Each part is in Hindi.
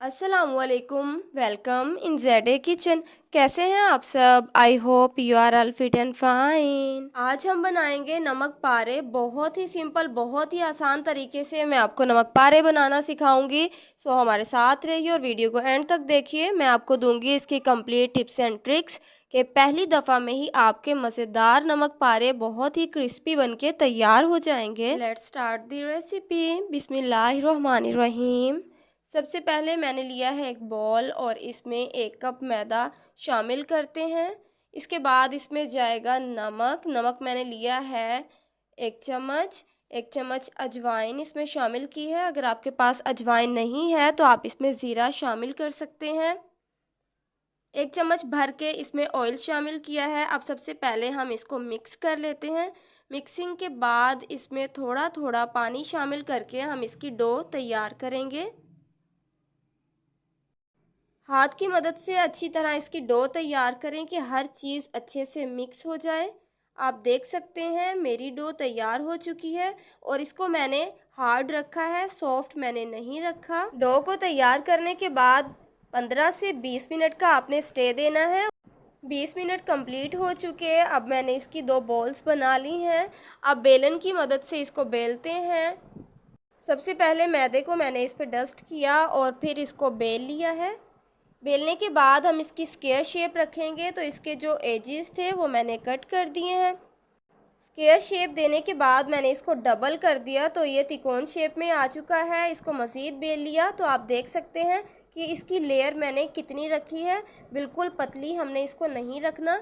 असलकुम, वेलकम इन जेड किचन। कैसे हैं आप सब? I hope you are all fit and fine. आज हम बनाएंगे नमक पारे। बहुत ही सिंपल, बहुत ही आसान तरीके से मैं आपको नमक पारे बनाना सिखाऊंगी। सो हमारे साथ रहिए और वीडियो को एंड तक देखिए। मैं आपको दूंगी इसकी कंप्लीट टिप्स एंड ट्रिक्स कि पहली दफ़ा में ही आपके मज़ेदार नमक पारे बहुत ही क्रिस्पी बनके तैयार हो जाएंगे। Let's start the recipe. बिस्मिल्लाहिर्रहमानिर्रहीम। सबसे पहले मैंने लिया है एक बॉल और इसमें 1 कप मैदा शामिल करते हैं। इसके बाद इसमें जाएगा नमक। नमक मैंने लिया है 1 चम्मच। 1 चम्मच अजवाइन इसमें शामिल की है। अगर आपके पास अजवाइन नहीं है तो आप इसमें ज़ीरा शामिल कर सकते हैं। 1 चम्मच भर के इसमें ऑयल शामिल किया है। अब सबसे पहले हम इसको मिक्स कर लेते हैं। मिक्सिंग के बाद इसमें थोड़ा थोड़ा पानी शामिल करके हम इसकी डो तैयार करेंगे। हाथ की मदद से अच्छी तरह इसकी डो तैयार करें कि हर चीज़ अच्छे से मिक्स हो जाए। आप देख सकते हैं मेरी डो तैयार हो चुकी है और इसको मैंने हार्ड रखा है, सॉफ्ट मैंने नहीं रखा। डो को तैयार करने के बाद 15 से 20 मिनट का आपने स्टे देना है। 20 मिनट कंप्लीट हो चुके हैं। अब मैंने इसकी 2 बॉल्स बना ली हैं। अब बेलन की मदद से इसको बेलते हैं। सबसे पहले मैदे को मैंने इस पर डस्ट किया और फिर इसको बेल लिया है। बेलने के बाद हम इसकी स्क्वायर शेप रखेंगे, तो इसके जो एजेस थे वो मैंने कट कर दिए हैं। स्क्वायर शेप देने के बाद मैंने इसको डबल कर दिया तो ये त्रिकोण शेप में आ चुका है। इसको मज़ीद बेल लिया तो आप देख सकते हैं कि इसकी लेयर मैंने कितनी रखी है। बिल्कुल पतली हमने इसको नहीं रखना।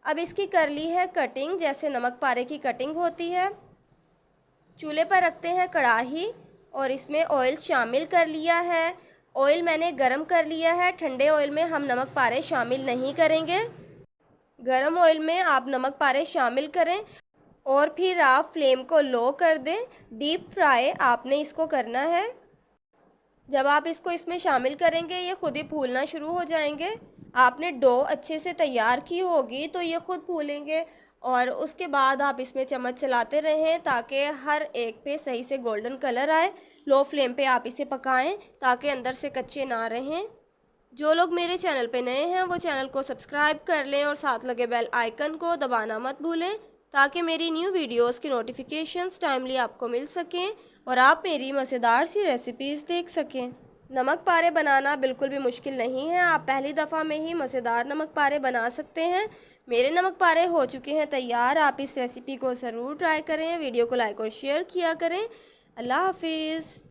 अब इसकी कर ली है कटिंग, जैसे नमक पारे की कटिंग होती है। चूल्हे पर रखते हैं कढ़ाई और इसमें ऑयल शामिल कर लिया है। ऑयल मैंने गरम कर लिया है। ठंडे ऑयल में हम नमक पारे शामिल नहीं करेंगे। गरम ऑयल में आप नमक पारे शामिल करें और फिर आप फ्लेम को लो कर दें। डीप फ्राई आपने इसको करना है। जब आप इसको इसमें शामिल करेंगे ये खुद ही फूलना शुरू हो जाएंगे। आपने डो अच्छे से तैयार की होगी तो ये खुद फूलेंगे और उसके बाद आप इसमें चम्मच चलाते रहें ताकि हर एक पे सही से गोल्डन कलर आए। लो फ्लेम पे आप इसे पकाएं ताकि अंदर से कच्चे ना रहें। जो लोग मेरे चैनल पे नए हैं वो चैनल को सब्सक्राइब कर लें और साथ लगे बेल आइकन को दबाना मत भूलें ताकि मेरी न्यू वीडियोस की नोटिफिकेशंस टाइमली आपको मिल सकें और आप मेरी मज़ेदार सी रेसिपीज़ देख सकें। नमक पारे बनाना बिल्कुल भी मुश्किल नहीं है। आप पहली दफ़ा में ही मज़ेदार नमक पारे बना सकते हैं। मेरे नमक पारे हो चुके हैं तैयार। आप इस रेसिपी को ज़रूर ट्राई करें। वीडियो को लाइक और शेयर किया करें। अल्लाह हाफिज़।